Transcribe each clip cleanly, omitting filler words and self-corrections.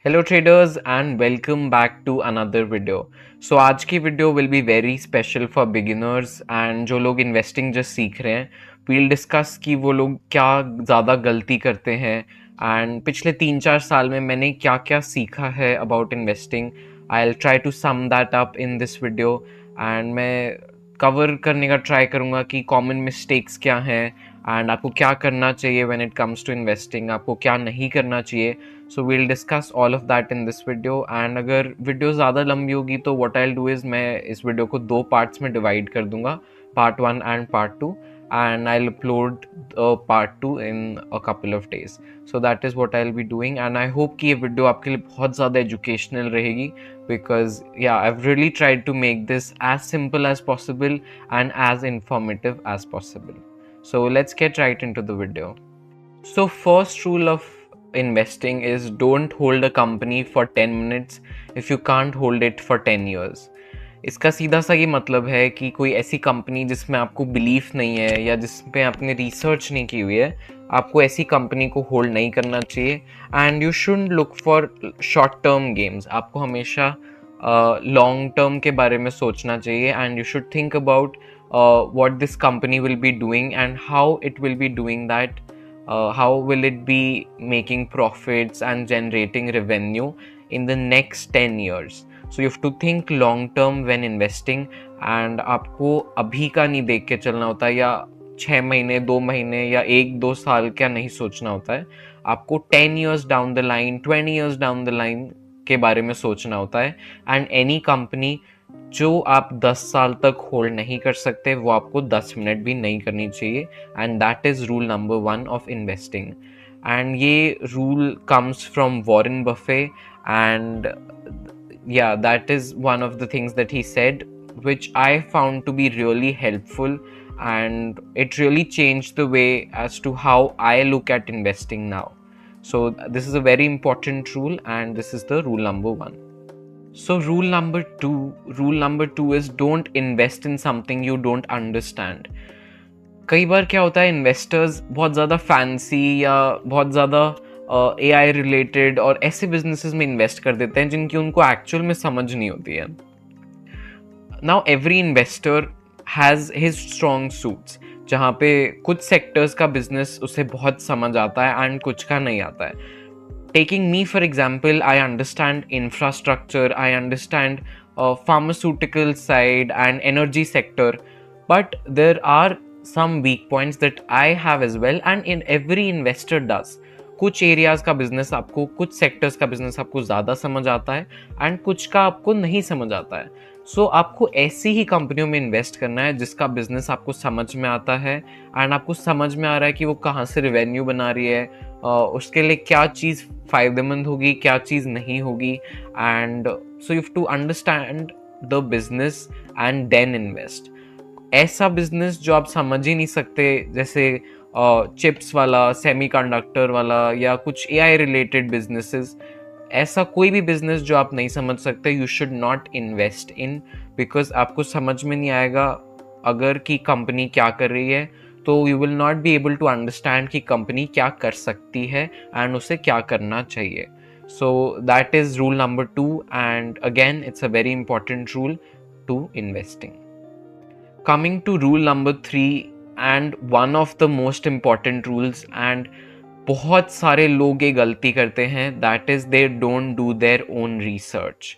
Hello traders and welcome back to another video. So आज की video will be very special for beginners and जो लोग investing just सीख रहे हैं। वील डिस्कस कि वो लोग क्या ज़्यादा गलती करते हैं एंड पिछले 3-4 साल में मैंने क्या क्या सीखा है about investing. I will try to sum that up in this video and मैं कवर करने का ट्राई करूँगा कि कॉमन मिस्टेक्स क्या हैं एंड आपको क्या करना चाहिए when it comes to investing, आपको क्या नहीं करना चाहिए। So we'll discuss all of that in this video and अगर वीडियो ज़्यादा लंबी होगी तो what I will do is मैं इस वीडियो को 2 पार्ट्स में डिवाइड कर दूंगा, part 1 and part 2, and I will upload part 2 in a couple of days. So that is what I will be doing and I hope कि ये video आपके लिए बहुत ज़्यादा एजुकेशनल रहेगी because yeah, I've really tried to make this as simple as possible and as informative as possible. So let's get right into the video. So first rule of investing is don't hold a company for 10 minutes if you can't hold it for 10 years. इसका सीधा सा ये मतलब है कि कोई ऐसी company जिसमें आपको बिलीफ नहीं है या जिसमें आपने रिसर्च नहीं की हुई है, आपको ऐसी कंपनी को होल्ड नहीं करना चाहिए। And you should look for short term games. आपको हमेशा लॉन्ग टर्म के बारे में सोचना चाहिए and you should think about what this company will be doing and how it will be doing that, how will it be making profits and generating revenue in the next 10 years. So you have to think long term when investing and आपको अभी का नहीं देख के चलना होता है या 6 महीने 2 महीने या 1-2 साल का नहीं सोचना होता है। आपको 10 years down the line, 20 years down the line के बारे में सोचना होता है। एंड एनी कंपनी जो आप 10 साल तक होल्ड नहीं कर सकते वो आपको 10 मिनट भी नहीं करनी चाहिए। And that is rule number 1 of investing. And ये rule comes from Warren Buffett and yeah, that is one of the things that he said, which I found to be really helpful, and it really changed the way as to how I look at investing now. So this is a very important rule and this is the rule number 1. So rule number 2 is don't invest in something you don't understand. कई बार क्या होता है, investors बहुत ज़्यादा fancy या बहुत ज़्यादा AI related और ऐसे बिजनेसेस में इन्वेस्ट कर देते हैं जिनकी उनको एक्चुअल में समझ नहीं होती है। Now every investor has his strong suits, जहाँ पे कुछ सेक्टर्स का बिजनेस उसे बहुत समझ आता है एंड कुछ का नहीं आता है। Taking me for example, I understand infrastructure, I understand pharmaceutical side and energy sector, but there are some weak points that I have as well, and in every investor does. कुछ areas का business आपको, कुछ sectors का business आपको ज़्यादा समझ आता है एंड कुछ का आपको नहीं समझ आता है। सो आपको ऐसी ही कंपनियों में इन्वेस्ट करना है जिसका बिजनेस आपको समझ में आता है एंड आपको समझ में आ रहा है कि वो कहाँ से रेवेन्यू बना रही है, उसके लिए क्या चीज़ फ़ायदेमंद होगी, क्या चीज़ नहीं होगी। And so you have to understand the business and then invest. ऐसा बिजनेस जो आप समझ ही नहीं सकते, जैसे चिप्स वाला, सेमीकंडक्टर वाला या कुछ AI रिलेटेड बिजनेसेस, ऐसा कोई भी बिजनेस जो आप नहीं समझ सकते, you should not invest in, because आपको समझ में नहीं आएगा अगर कि कंपनी क्या कर रही है, तो you will not be able to understand कि कंपनी क्या कर सकती है एंड उसे क्या करना चाहिए। So that is rule number 2 and again it's a very important rule to investing. Coming to rule number 3 and one of the most important rules, and बहुत सारे लोग ये गलती करते हैं, that is they don't do their own research.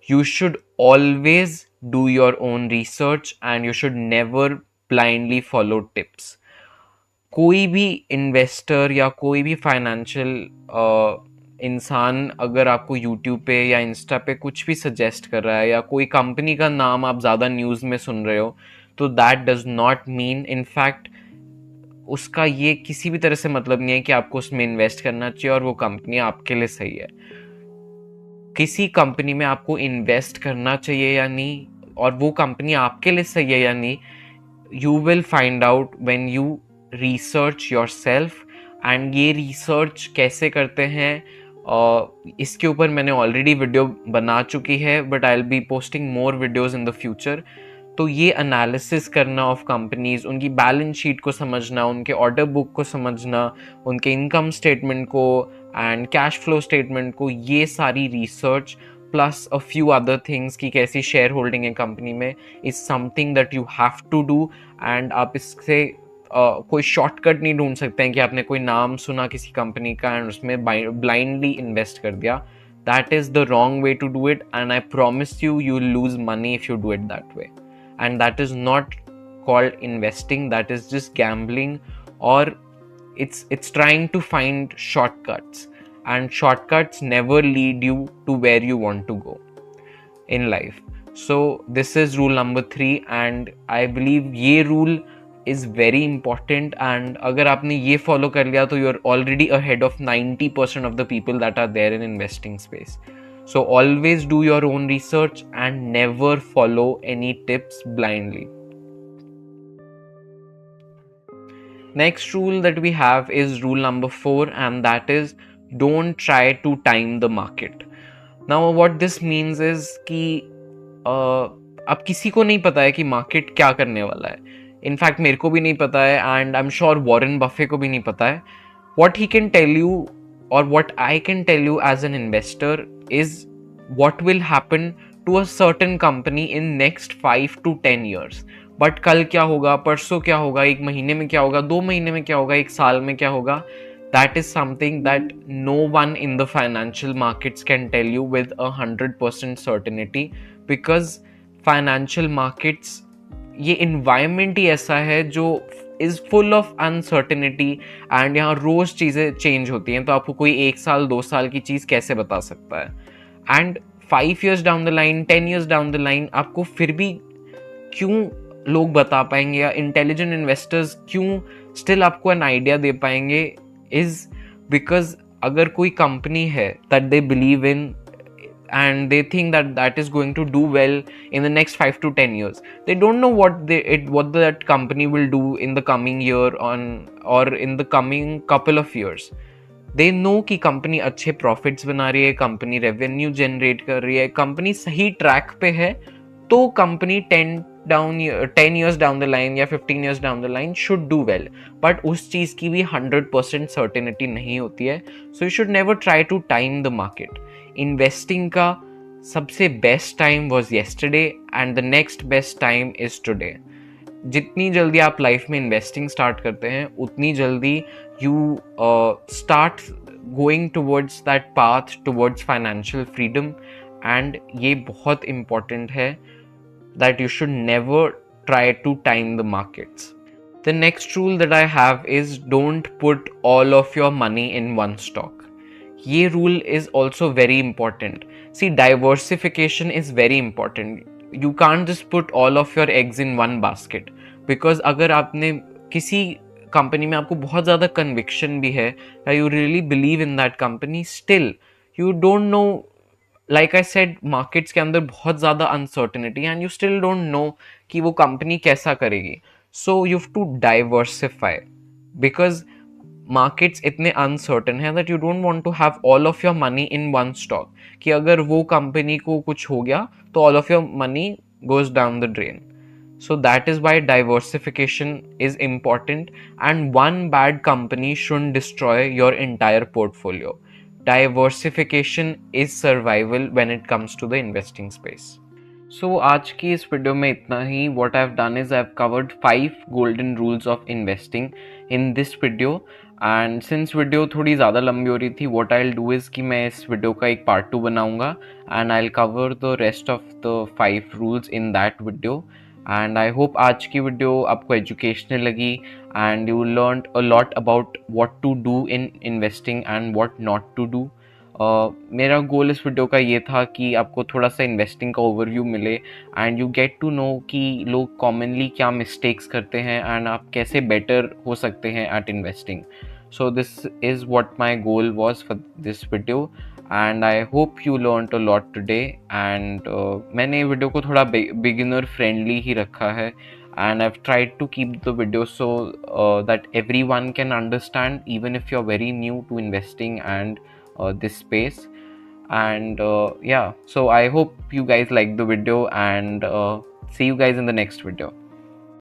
You should always do your own research and you should never blindly follow tips. कोई भी investor या कोई भी फाइनेंशियल इंसान अगर आपको यूट्यूब पे या इंस्टा पे कुछ भी सजेस्ट कर रहा है या कोई कंपनी का नाम आप ज़्यादा न्यूज़ में सुन रहे हो, तो that does not mean, in fact उसका ये किसी भी तरह से मतलब नहीं है कि आपको उसमें इन्वेस्ट करना चाहिए और वो कंपनी आपके लिए सही है। किसी कंपनी में आपको इन्वेस्ट करना चाहिए या नहीं और वो कंपनी आपके लिए सही है या नहीं, you will find out when you research yourself. And ये रिसर्च कैसे करते हैं, इसके ऊपर मैंने ऑलरेडी वीडियो बना चुकी है, but I will be posting more videos in the future. तो ये एनालिसिस करना ऑफ कंपनीज, उनकी बैलेंस शीट को समझना, उनके ऑर्डर बुक को समझना, उनके इनकम स्टेटमेंट को एंड कैश फ्लो स्टेटमेंट को, ये सारी research plus a few other things की कैसी शेयर होल्डिंग है कंपनी में, is something that you have to do. And आप इससे कोई शॉर्टकट नहीं ढूंढ सकते हैं कि आपने कोई नाम सुना किसी कंपनी का एंड उसमें ब्लाइंडली इन्वेस्ट कर दिया. That is the wrong way to do it, and I promise you you will lose money if you do it that way. And that is not called investing, that is just gambling, or it's trying to find shortcuts, and shortcuts never lead you to where you want to go in life. So this is rule number 3, and I believe ये rule is very important, and अगर आपने ये follow कर लिया तो you're already ahead of 90% of the people that are there in investing space. So always do your own research and never follow any tips blindly. Next rule that we have is rule number 4, and that is don't try to time the market. Now what this means is कि अब किसी को नहीं पता है कि market क्या करने वाला है. इनफैक्ट मेरे को भी नहीं पता है, and I am sure Warren Buffett को भी नहीं पता है. what he can tell you, or what I can tell you as an investor, is what will happen to a certain company in next 5 to 10 years. But कल क्या होगा, परसों क्या होगा, एक महीने में क्या होगा, 2 महीने में क्या होगा, एक साल में क्या होगा, that is something that no one in the financial markets can tell you with 100% certainty, because financial markets, ये environment ही ऐसा है जो is full of uncertainty, and यहाँ रोज चीज़ें चेंज होती हैं. तो आपको कोई 1 साल 2 साल की चीज़ कैसे बता सकता है. And 5 years down the line, 10 years down the line आपको फिर भी क्यों लोग बता पाएंगे, या इंटेलिजेंट इन्वेस्टर्स क्यों स्टिल आपको एन आइडिया दे पाएंगे, इज बिकॉज अगर कोई कंपनी है that they believe in and they think that that is going to do well in the next 5 to 10 years, they don't know what that company will do in the coming year or in the coming couple of years. they know कि company अच्छे profits बना रही है, company revenue generate कर रही है, company सही track पे है, तो company 10 years down the line या 15 years down the line should do well. But उस चीज़ की भी 100% सर्टेनिटी नहीं होती है. So you should never try to time the market. Investing का सबसे best time was yesterday, and the next best time is today. जितनी जल्दी आप लाइफ में इन्वेस्टिंग स्टार्ट करते हैं, उतनी जल्दी you start going towards that path towards financial freedom. And ये बहुत इम्पॉर्टेंट है that you should never try to time the markets. The next rule that I have is don't put all of your money in one stock. Ye rule is also very important. See, diversification is very important. You can't just put all of your eggs in one basket, because अगर आपने किसी company में आपको बहुत ज़्यादा conviction भी है, you really believe in that company, still you don't know. Like I said, markets के अंदर बहुत ज़्यादा uncertainty, and you still don't know कि वो कंपनी कैसा करेगी. So you have to diversify, because markets इतने अनसर्टन है that you don't want to have all of your money in one stock, कि अगर वो कंपनी को कुछ हो गया तो all of your money goes down the drain. So that is why diversification is important, and one bad company shouldn't destroy your entire portfolio. Diversification is survival when it comes to the investing space. So आज की इस video में इतना ही. What I've done is I've covered 5 golden rules of investing in this video, and since video थोड़ी ज़्यादा लंबी हो रही थी, what I'll do is कि मैं इस वीडियो का एक पार्ट 2 बनाऊंगा, and I'll cover the rest of the 5 rules in that video. And I hope आज की वीडियो आपको एजुकेशनल लगी, and you learned a lot about what to do in investing and what not to do. मेरा गोल इस video का ये था कि आपको थोड़ा सा इन्वेस्टिंग का ओवरव्यू मिले, and you get to know कि लोग कॉमनली क्या मिस्टेक्स करते हैं, एंड आप कैसे बेटर हो सकते हैं at investing. So this is what my goal was for this video, and I hope you learned a lot today. And मैंने वीडियो को थोड़ा beginner friendly ही रखा है, and I've tried to keep the video so that everyone can understand, even if you're very new to investing and this space. And yeah, so I hope you guys like the video, and see you guys in the next video.